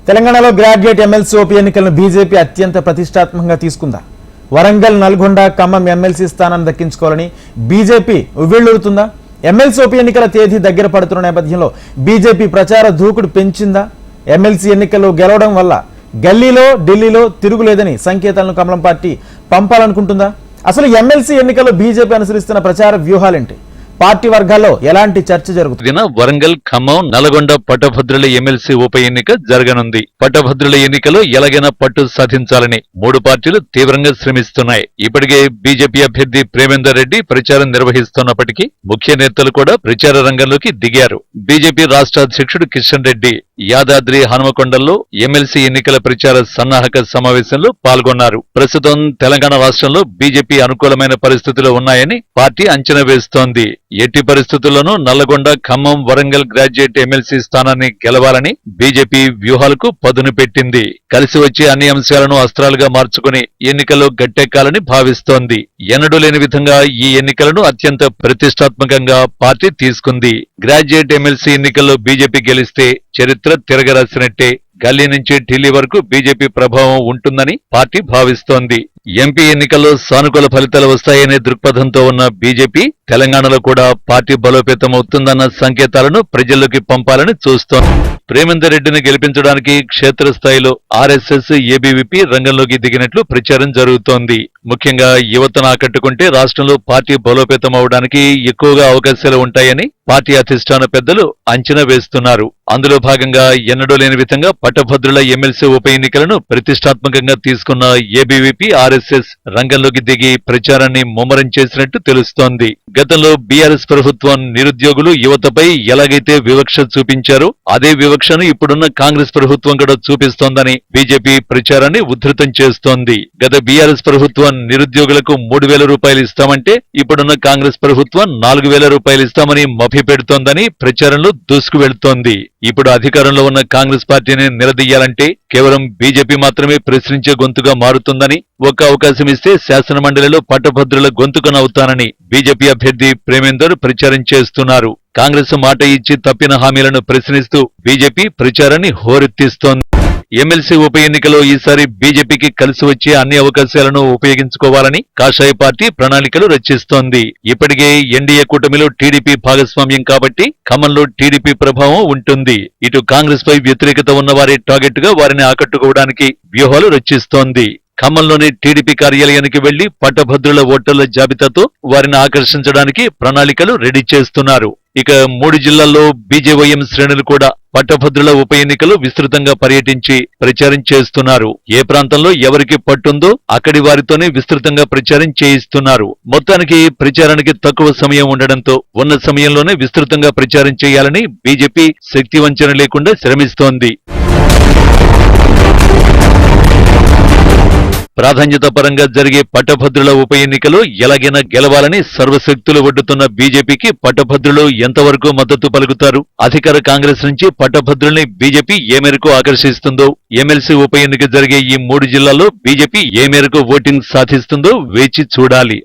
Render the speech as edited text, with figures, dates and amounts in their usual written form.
తెలంగాణలో graduate MLC ఉప ఎన్నికలను బీజేపీ అత్యంత ప్రతిష్టాత్మకంగా తీసుకుందా? వరంగల్, నల్గొండ, ఖమ్మం ఎమ్మెల్సీ స్థానాన్ని దక్కించుకోవాలని బీజేపీ ఉవ్విళ్లూరుతుందా? ఎమ్మెల్సీ ఉప ఎన్నికల తేదీ దగ్గర పడుతున్న నేపథ్యంలో బీజేపీ ప్రచార దూకుడు పెంచిందా? ఎమ్మెల్సీ ఎన్నికల్లో గెలవడం వల్ల గల్లీలో, ఢిల్లీలో తిరుగులేదని సంకేతాలను కమలం పార్టీ పంపాలనుకుంటుందా? అసలు ఎమ్మెల్సీ ఎన్నికల్లో బీజేపీ అనుసరిస్తున్న ప్రచార వ్యూహాలేంటి? పార్టీ వర్గాల్లో ఎలాంటి చర్చ జరుగుతుంది? వరంగల్, ఖమ్మం, నల్గొండ పట్టభద్రుల ఎమ్మెల్సీ ఉప ఎన్నిక జరగనుంది. పట్టభద్రుల ఎన్నికలో ఎలాగైనా పట్టు సాధించాలని మూడు పార్టీలు తీవ్రంగా శ్రమిస్తున్నాయి. ఇప్పటికే బీజేపీ అభ్యర్థి ప్రేమేందర్ రెడ్డి ప్రచారం నిర్వహిస్తున్నప్పటికీ ముఖ్య నేతలు కూడా ప్రచార రంగంలోకి దిగారు. బీజేపీ రాష్ట్ర అధ్యక్షుడు కిషన్ రెడ్డి యాదాద్రి హనుమకొండల్లో ఎమ్మెల్సీ ఎన్నికల ప్రచార సన్నాహక సమావేశంలో పాల్గొన్నారు. ప్రస్తుతం తెలంగాణ రాష్ట్రంలో బీజేపీ అనుకూలమైన పరిస్థితులు ఉన్నాయని పార్టీ అంచనా వేస్తోంది. ఎట్టి పరిస్థితుల్లోనూ నల్లగొండ, ఖమ్మం, వరంగల్ గ్రాడ్యుయేట్ ఎమ్మెల్సీ స్థానాన్ని గెలవాలని బీజేపీ వ్యూహాలకు పదును పెట్టింది. కలిసి వచ్చే అన్ని అంశాలను అస్త్రాలుగా మార్చుకుని ఎన్నికల్లో గట్టెక్కాలని భావిస్తోంది. ఎన్నడూ లేని విధంగా ఈ ఎన్నికలను అత్యంత ప్రతిష్టాత్మకంగా పార్టీ తీసుకుంది. గ్రాడ్యుయేట్ ఎమ్మెల్సీ ఎన్నికల్లో బీజేపీ గెలిస్తే చరిత్ర తిరగరాసినట్టే. గల్లీ నుంచి ఢిల్లీ వరకు బీజేపీ ప్రభావం ఉంటుందని పార్టీ భావిస్తోంది. ఎంపీ ఎన్నికల్లో సానుకూల ఫలితాలు వస్తాయనే దృక్పథంతో ఉన్న బీజేపీ తెలంగాణలో కూడా పార్టీ బలోపేతమవుతుందన్న సంకేతాలను ప్రజల్లోకి పంపాలని చూస్తోంది. ప్రేమేందర్ రెడ్డిని గెలిపించడానికి క్షేత్రస్థాయిలో ఆర్ఎస్ఎస్, ఏబీవీపీ రంగంలోకి దిగినట్లు ప్రచారం జరుగుతోంది. ముఖ్యంగా యువతను ఆకట్టుకుంటే రాష్ట్రంలో పార్టీ బలోపేతమవడానికి ఎక్కువగా అవకాశాలు ఉంటాయని పార్టీ అధిష్టాన పెద్దలు అంచనా వేస్తున్నారు. అందులో భాగంగా ఎన్నడూ లేని విధంగా పట్టభద్రుల ఎమ్మెల్సీ ఉప ఎన్నికలను ప్రతిష్టాత్మకంగా తీసుకున్న ఏబీవీపీ, ఆర్ఎస్ఎస్ రంగంలోకి దిగి ప్రచారాన్ని ముమ్మరం చేసినట్టు తెలుస్తోంది. గతంలో బీఆర్ఎస్ ప్రభుత్వం నిరుద్యోగులు, యువతపై ఎలాగైతే వివక్ష చూపించారో అదే వివక్షను ఇప్పుడున్న కాంగ్రెస్ ప్రభుత్వం కూడా చూపిస్తోందని బీజేపీ ప్రచారాన్ని ఉధృతం చేస్తోంది. గత బీఆర్ఎస్ ప్రభుత్వం నిరుద్యోగులకు 3,000 రూపాయలు ఇస్తామంటే ఇప్పుడున్న కాంగ్రెస్ ప్రభుత్వం 4,000 రూపాయలు ఇస్తామని మభ్యపెడుతోందని ప్రచారంలో దూసుకు వెళుతోంది. ఇప్పుడు అధికారంలో ఉన్న కాంగ్రెస్ పార్టీని నిలదీయాలంటే కేవలం బీజేపీ మాత్రమే ప్రశ్నించే గొంతుగా మారుతుందని, ఒక్క అవకాశం ఇస్తే శాసనమండలిలో పట్టభద్రుల గొంతుకనవుతానని బీజేపీ అభ్యర్థి ప్రేమేందర్ ప్రచారం చేస్తున్నారు. కాంగ్రెస్ మాట ఇచ్చి తప్పిన హామీలను ప్రశ్నిస్తూ బీజేపీ ప్రచారాన్ని హోరెత్తిస్తోంది. ఎమ్మెల్సీ ఉప ఎన్నికలో ఈసారి బీజేపీకి కలిసి వచ్చే అన్ని అవకాశాలను ఉపయోగించుకోవాలని కాషాయ పార్టీ ప్రణాళికలు రచిస్తోంది. ఇప్పటికే ఎన్డీఏ కూటమిలో టీడీపీ భాగస్వామ్యం కాబట్టి ఖమ్మంలో టీడీపీ ప్రభావం ఉంటుంది. ఇటు కాంగ్రెస్ పై వ్యతిరేకత ఉన్నవారే టార్గెట్ గా వారిని ఆకట్టుకోవడానికి వ్యూహాలు రచిస్తోంది. ఖమ్మంలోని టీడీపీ కార్యాలయానికి వెళ్లి పట్టభద్రుల ఓటర్ల జాబితాతో వారిని ఆకర్షించడానికి ప్రణాళికలు రెడీ చేస్తున్నారు. ఇక 3 జిల్లాల్లో బీజేవైఎం శ్రేణులు కూడా పట్టభద్రుల ఉప ఎన్నికలు విస్తృతంగా పర్యటించి ప్రచారం చేస్తున్నారు. ఏ ప్రాంతంలో ఎవరికి పట్టుందో అక్కడి వారితోనే విస్తృతంగా ప్రచారం చేయిస్తున్నారు. మొత్తానికి ప్రచారానికి తక్కువ సమయం ఉండడంతో ఉన్న సమయంలోనే విస్తృతంగా ప్రచారం చేయాలని బీజేపీ శక్తి వంచన లేకుండా శ్రమిస్తోంది. ప్రాధాన్యత పరంగా జరిగే పట్టభద్రుల ఉప ఎన్నికలో ఎలాగైనా గెలవాలని సర్వశక్తులు ఒడ్డుతున్న బీజేపీకి పట్టభద్రులు ఎంతవరకు మద్దతు పలుకుతారు? అధికార కాంగ్రెస్ నుంచి పట్టభద్రుల్ని బీజేపీ ఏ మేరకు ఆకర్షిస్తుందో, ఎమ్మెల్సీ ఉప ఎన్నిక జరిగే ఈ 3 జిల్లాల్లో బీజేపీ ఏ మేరకు ఓటింగ్ సాధిస్తుందో వేచి చూడాలి.